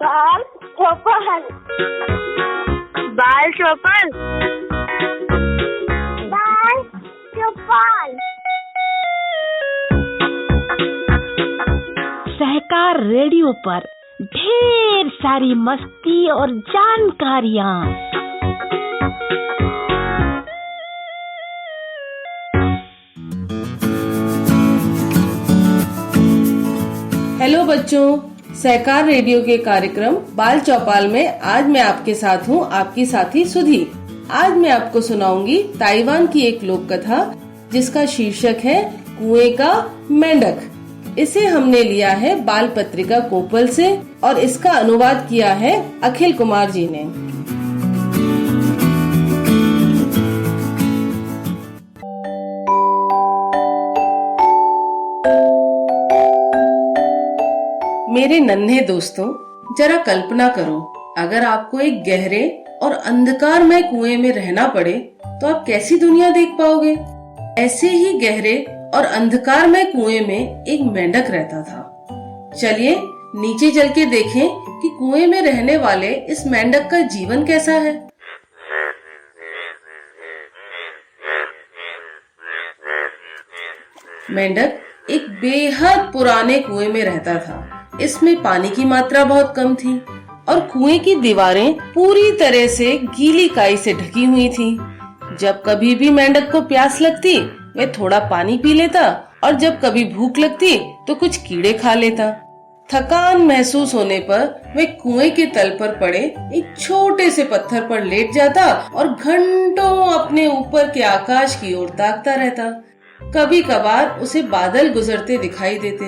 बाल चौपल, बाल चौपल, बाल चौपल। सहकार रेडियो पर ढेर सारी मस्ती और जानकारियाँ। हेलो बच्चों, सहकार रेडियो के कार्यक्रम बाल चौपाल में आज मैं आपके साथ हूँ, आपकी साथी सुधी। आज मैं आपको सुनाऊंगी ताइवान की एक लोक कथा जिसका शीर्षक है कुएं का मेंढक। इसे हमने लिया है बाल पत्रिका कोपल से और इसका अनुवाद किया है अखिल कुमार जी ने। मेरे नन्हे दोस्तों, जरा कल्पना करो, अगर आपको एक गहरे और अंधकारमय कुएं में रहना पड़े तो आप कैसी दुनिया देख पाओगे। ऐसे ही गहरे और अंधकारमय कुएं में एक मेंढक रहता था। चलिए नीचे चल के देखें कि कुएं में रहने वाले इस मेंढक का जीवन कैसा है। मेंढक एक बेहद पुराने कुएं में रहता था। इसमें पानी की मात्रा बहुत कम थी और कुएं की दीवारें पूरी तरह से गीली काई से ढकी हुई थी। जब कभी भी मेंढक को प्यास लगती, वह थोड़ा पानी पी लेता और जब कभी भूख लगती तो कुछ कीड़े खा लेता। थकान महसूस होने पर वह कुएं के तल पर पड़े एक छोटे से पत्थर पर लेट जाता और घंटों अपने ऊपर के आकाश की ओर ताकता रहता। कभी कभार उसे बादल गुजरते दिखाई देते।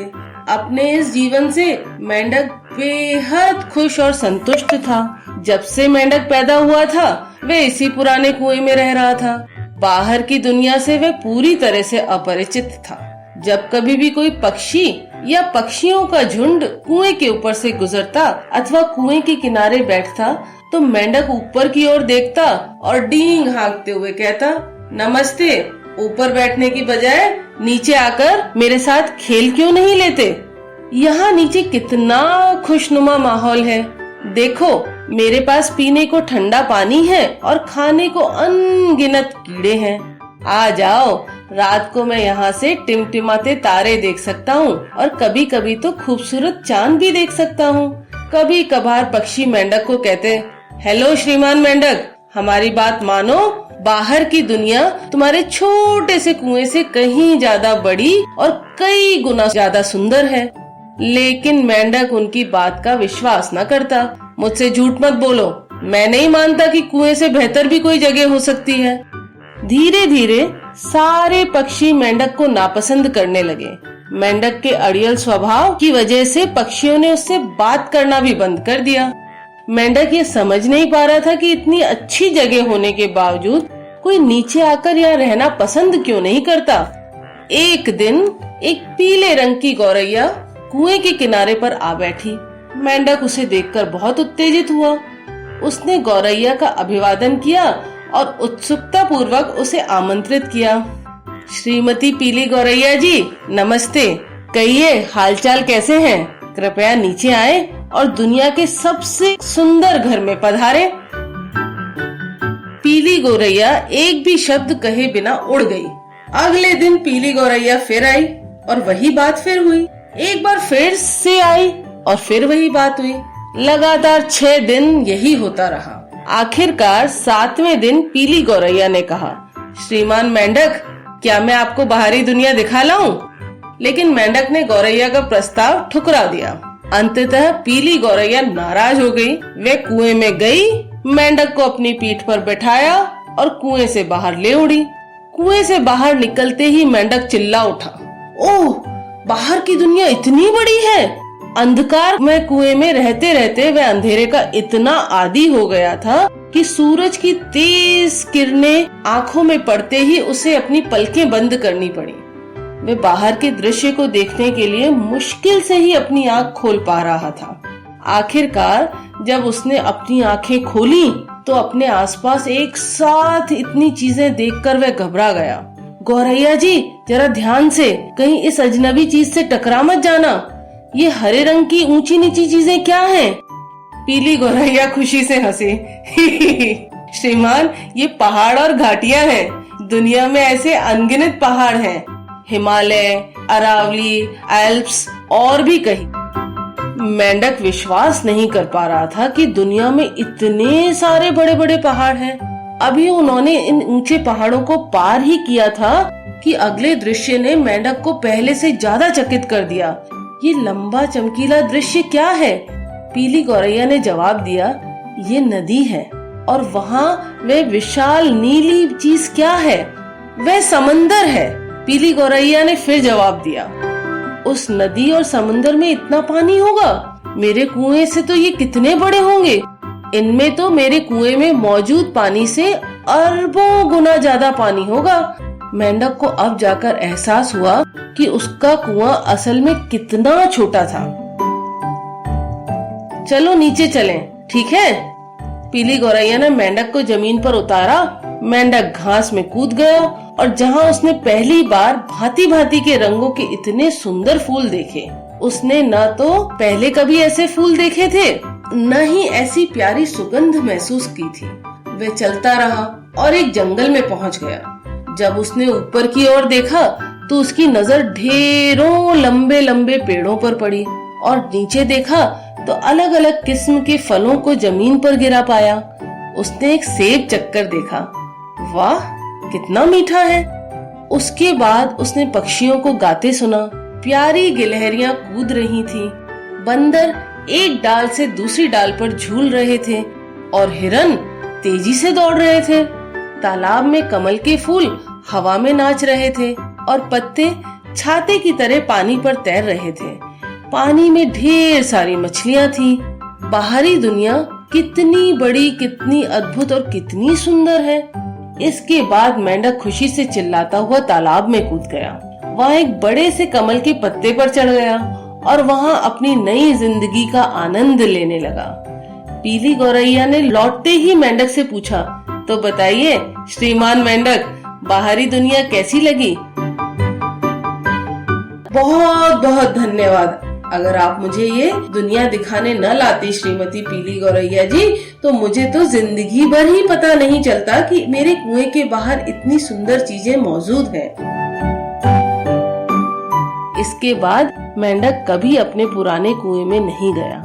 अपने इस जीवन से मेंढक बेहद खुश और संतुष्ट था। जब से मेंढक पैदा हुआ था, वह इसी पुराने कुएं में रह रहा था। बाहर की दुनिया से वह पूरी तरह से अपरिचित था। जब कभी भी कोई पक्षी या पक्षियों का झुंड कुएं के ऊपर से गुजरता अथवा कुएं के किनारे बैठता, तो मेंढक ऊपर की ओर देखता और डींग हाँकते हुए कहता, नमस्ते, ऊपर बैठने की बजाय नीचे आकर मेरे साथ खेल क्यों नहीं लेते। यहाँ नीचे कितना खुशनुमा माहौल है। देखो, मेरे पास पीने को ठंडा पानी है और खाने को अनगिनत कीड़े हैं। आ जाओ, रात को मैं यहाँ से टिमटिमाते तारे देख सकता हूँ और कभी कभी तो खूबसूरत चांद भी देख सकता हूँ। कभी कभार पक्षी मेंढक को कहते, हेलो श्रीमान मेंढक, हमारी बात मानो, बाहर की दुनिया तुम्हारे छोटे से कुएं से कहीं ज्यादा बड़ी और कई गुना ज्यादा सुंदर है। लेकिन मेंढक उनकी बात का विश्वास न करता। मुझसे झूठ मत बोलो, मैं नहीं मानता कि कुएं से बेहतर भी कोई जगह हो सकती है। धीरे धीरे सारे पक्षी मेंढक को नापसंद करने लगे। मेंढक के अड़ियल स्वभाव की वजह से पक्षियों ने उससे बात करना भी बंद कर दिया। मेंढक ये समझ नहीं पा रहा था कि इतनी अच्छी जगह होने के बावजूद कोई नीचे आकर यहाँ रहना पसंद क्यों नहीं करता। एक दिन एक पीले रंग की गौरैया कुएं के किनारे पर आ बैठी। मेंढक उसे देखकर बहुत उत्तेजित हुआ। उसने गौरैया का अभिवादन किया और उत्सुकता पूर्वक उसे आमंत्रित किया। श्रीमती पीली गौरैया जी, नमस्ते। कहिए, हालचाल कैसे हैं? कृपया नीचे आए और दुनिया के सबसे सुंदर घर में पधारे। पीली गौरैया एक भी शब्द कहे बिना उड़ गई। अगले दिन पीली गौरैया फिर आई और वही बात फिर हुई। एक बार फिर से आई और फिर वही बात हुई। लगातार 6 दिन यही होता रहा। आखिरकार 7वें दिन पीली गौरैया ने कहा, श्रीमान मेंढक, क्या मैं आपको बाहरी दुनिया दिखा लाऊं? लेकिन मेंढक ने गौरैया का प्रस्ताव ठुकरा दिया। अंततः पीली गौरैया नाराज हो गई। वे कुएं में गई, मेंढक को अपनी पीठ पर बैठाया और कुएं से बाहर ले उड़ी। कुएं से बाहर निकलते ही मेंढक चिल्ला उठा, ओह, बाहर की दुनिया इतनी बड़ी है। अंधकार में कुएं में रहते रहते वह अंधेरे का इतना आदी हो गया था कि सूरज की तेज किरणें आंखों में पड़ते ही उसे अपनी पलकें बंद करनी पड़ी। वह बाहर के दृश्य को देखने के लिए मुश्किल से ही अपनी आंख खोल पा रहा था। आखिरकार जब उसने अपनी आंखें खोली तो अपने आसपास एक साथ इतनी चीजें देखकर वह घबरा गया। गौरैया जी, जरा ध्यान से, कहीं इस अजनबी चीज से टकरा मत जाना। ये हरे रंग की ऊंची नीची चीजें क्या हैं? पीली गौरैया खुशी से हंसी। श्रीमान, ये पहाड़ और घाटियां हैं। दुनिया में ऐसे अनगिनत पहाड़ हैं, हिमालय, अरावली, एल्प्स और भी कहीं। मेंढक विश्वास नहीं कर पा रहा था कि दुनिया में इतने सारे बड़े बड़े पहाड़ हैं। अभी उन्होंने इन ऊंचे पहाड़ों को पार ही किया था कि अगले दृश्य ने मेंढक को पहले से ज्यादा चकित कर दिया। ये लंबा चमकीला दृश्य क्या है? पीली गौरैया ने जवाब दिया, ये नदी है। और वहाँ वह विशाल नीली चीज क्या है? वह समंदर है। पीली गौरैया ने फिर जवाब दिया, उस नदी और समंदर में इतना पानी होगा? मेरे कुएं से तो ये कितने बड़े होंगे। इनमें तो मेरे कुएं में मौजूद पानी से अरबों गुना ज्यादा पानी होगा। मेंढक को अब जाकर एहसास हुआ कि उसका कुआं असल में कितना छोटा था। चलो नीचे चलें, ठीक है? पीली गौरैया ने मेंढक को जमीन पर उतारा। मेंढक घास में कूद गया और जहाँ उसने पहली बार भांति भांति के रंगों के इतने सुंदर फूल देखे, उसने न तो पहले कभी ऐसे फूल देखे थे, न ही ऐसी प्यारी सुगंध महसूस की थी। वह चलता रहा और एक जंगल में पहुँच गया। जब उसने ऊपर की ओर देखा तो उसकी नजर ढेरों लंबे लंबे पेड़ों पर पड़ी और नीचे देखा तो अलग अलग किस्म के फलों को जमीन पर गिरा पाया। उसने एक सेब चक्कर देखा। वाह, कितना मीठा है। उसके बाद उसने पक्षियों को गाते सुना। प्यारी गिलहरियां कूद रही थीं। बंदर एक डाल से दूसरी डाल पर झूल रहे थे और हिरन तेजी से दौड़ रहे थे। तालाब में कमल के फूल हवा में नाच रहे थे और पत्ते छाते की तरह पानी पर तैर रहे थे। पानी में ढेर सारी मछलियां थीं। बाहरी दुनिया कितनी बड़ी, कितनी अद्भुत और कितनी सुंदर है। इसके बाद मेंढक खुशी से चिल्लाता हुआ तालाब में कूद गया। वहाँ एक बड़े से कमल के पत्ते पर चढ़ गया और वहाँ अपनी नई जिंदगी का आनंद लेने लगा। पीली गौरैया ने लौटते ही मेंढक से पूछा, तो बताइए श्रीमान मेंढक, बाहरी दुनिया कैसी लगी? बहुत बहुत धन्यवाद। अगर आप मुझे ये दुनिया दिखाने न लाती श्रीमती पीली गौरैया जी, तो मुझे तो जिंदगी भर ही पता नहीं चलता कि मेरे कुएं के बाहर इतनी सुंदर चीजें मौजूद हैं। इसके बाद मेंढक कभी अपने पुराने कुएं में नहीं गया।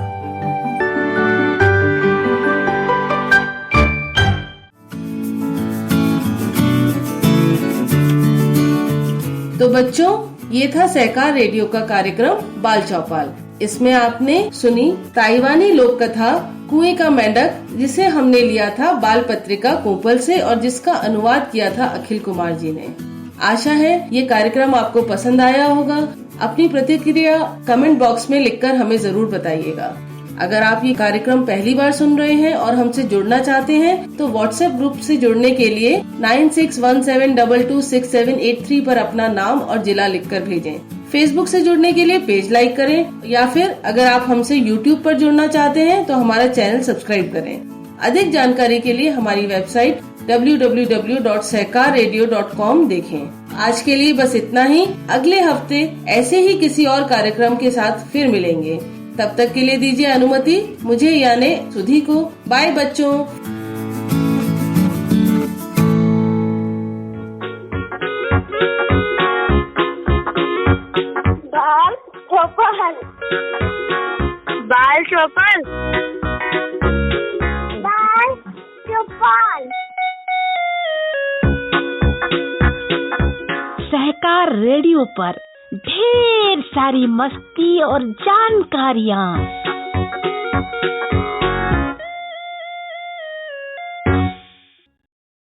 तो बच्चों, ये था सहकार रेडियो का कार्यक्रम बाल चौपाल। इसमें आपने सुनी ताइवानी लोक कथा कुएं का मेंढक, जिसे हमने लिया था बाल पत्रिका कोपल से और जिसका अनुवाद किया था अखिल कुमार जी ने। आशा है ये कार्यक्रम आपको पसंद आया होगा। अपनी प्रतिक्रिया कमेंट बॉक्स में लिखकर हमें जरूर बताइएगा। अगर आप ये कार्यक्रम पहली बार सुन रहे हैं और हमसे जुड़ना चाहते हैं तो व्हाट्सएप ग्रुप से जुड़ने के लिए 9617226783 पर अपना नाम और जिला लिखकर भेजें। फेसबुक से जुड़ने के लिए पेज लाइक करें या फिर अगर आप हमसे यूट्यूब पर जुड़ना चाहते हैं तो हमारा चैनल सब्सक्राइब करें। अधिक जानकारी के लिए हमारी वेबसाइट www.sehkarradio.com देखें। आज के लिए बस इतना ही। अगले हफ्ते ऐसे ही किसी और कार्यक्रम के साथ फिर मिलेंगे। तब तक के लिए दीजिए अनुमति मुझे यानी सुधी को। बाय बच्चों। बाल चौपाल, बाल चौपाल, बाल चौपाल। सहकार रेडियो पर ढेर सारी मस्ती और जानकारियाँ।